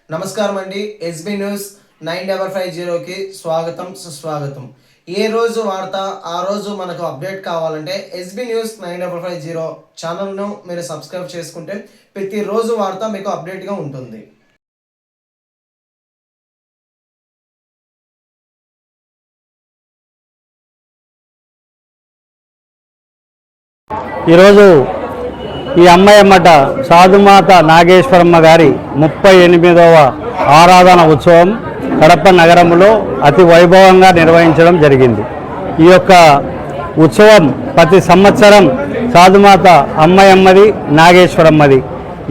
నమస్కారం అండి. SB news 9550కి స్వాగతం సుస్వాగతం. ఏ రోజు వార్త ఆ రోజు మనకు అప్డేట్ కావాలంటే ఎస్బీ న్యూస్ 9550 ఛానల్ను మీరు సబ్స్క్రైబ్ చేసుకుంటే ప్రతిరోజు వార్త మీకు అప్డేట్గా ఉంటుంది. ఈరోజు ఈ అమ్మయ్యమ్మట సాధుమాత నాగేశ్వరమ్మ గారి 38వ ఆరాధన ఉత్సవం కడప నగరంలో అతి వైభవంగా నిర్వహించడం జరిగింది. ఈ యొక్క ఉత్సవం ప్రతి సంవత్సరం సాధుమాత అమ్మయ్యమ్మది నాగేశ్వరమ్మది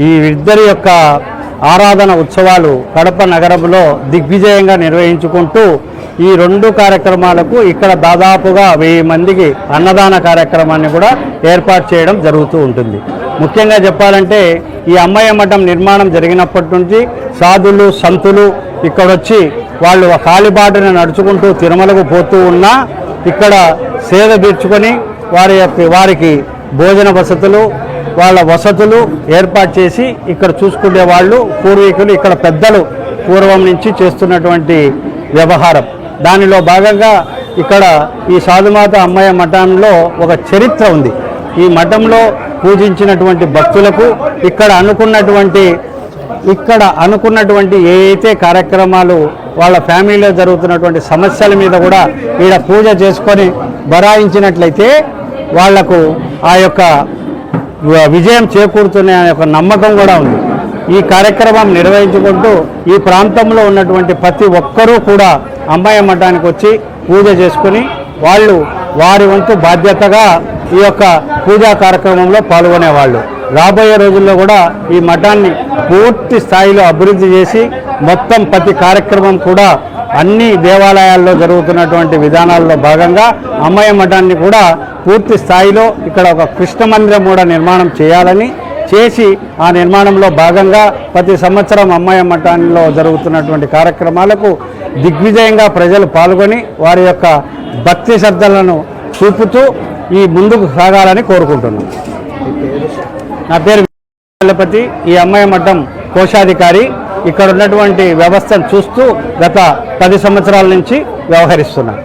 ఈ ఇద్దరి యొక్క ఆరాధన ఉత్సవాలు కడప నగరంలో దిగ్విజయంగా నిర్వహించుకుంటూ ఈ రెండు కార్యక్రమాలకు ఇక్కడ దాదాపుగా 1000 మందికి అన్నదాన కార్యక్రమాన్ని కూడా ఏర్పాటు చేయడం జరుగుతూ ఉంటుంది. ముఖ్యంగా చెప్పాలంటే ఈ అమ్మయ్య మఠం నిర్మాణం జరిగినప్పటి నుంచి సాధులు సంతులు ఇక్కడొచ్చి వాళ్ళు కాలిబాటను నడుచుకుంటూ తిరుమలకు పోతూ ఉన్నా ఇక్కడ సేద తీర్చుకొని వారికి భోజన వసతులు వాళ్ళ వసతులు ఏర్పాటు చేసి ఇక్కడ చూసుకునే వాళ్ళు పూర్వీకులు ఇక్కడ పెద్దలు పూర్వం నుంచి చేస్తున్నటువంటి వ్యవహారం. దానిలో భాగంగా ఇక్కడ ఈ సాధుమాత అమ్మయ్య మఠంలో ఒక చరిత్ర ఉంది. ఈ మఠంలో పూజించినటువంటి భక్తులకు ఇక్కడ అనుకున్నటువంటి ఏ అయితే కార్యక్రమాలు వాళ్ళ ఫ్యామిలీలో జరుగుతున్నటువంటి సమస్యల మీద కూడా ఈడ పూజ చేసుకొని బరాయించినట్లయితే వాళ్లకు ఆ యొక్క విజయం చేకూరుతున్న ఒక నమ్మకం కూడా ఉంది. ఈ కార్యక్రమం నిర్వహించుకుంటూ ఈ ప్రాంతంలో ఉన్నటువంటి ప్రతి ఒక్కరూ కూడా అమ్మయ్య మఠానికి వచ్చి పూజ చేసుకుని వాళ్ళు వారి వంతు బాధ్యతగా ఈ యొక్క పూజా కార్యక్రమంలో పాల్గొనేవాళ్ళు. రాబోయే రోజుల్లో కూడా ఈ మఠాన్ని పూర్తి స్థాయిలో అభివృద్ధి చేసి మొత్తం ప్రతి కార్యక్రమం కూడా అన్ని దేవాలయాల్లో జరుగుతున్నటువంటి విధానాల్లో భాగంగా అమ్మయ్య మఠాన్ని కూడా పూర్తి స్థాయిలో ఇక్కడ ఒక కృష్ణ మందిరం కూడా నిర్మాణం చేసి ఆ నిర్మాణంలో భాగంగా ప్రతి సంవత్సరం అమ్మయ్య మఠంలో జరుగుతున్నటువంటి కార్యక్రమాలకు దిగ్విజయంగా ప్రజలు పాల్గొని వారి యొక్క భక్తి శ్రద్ధలను చూపుతూ ఈ ముందుకు సాగాలని కోరుకుంటున్నాను. నా పేరు వెల్లపతి, ఈ అమ్మయ్య మఠం కోశాధికారి. ఇక్కడ ఉన్నటువంటి వ్యవస్థను చూస్తూ గత 10 సంవత్సరాల నుంచి వ్యవహరిస్తున్నాను.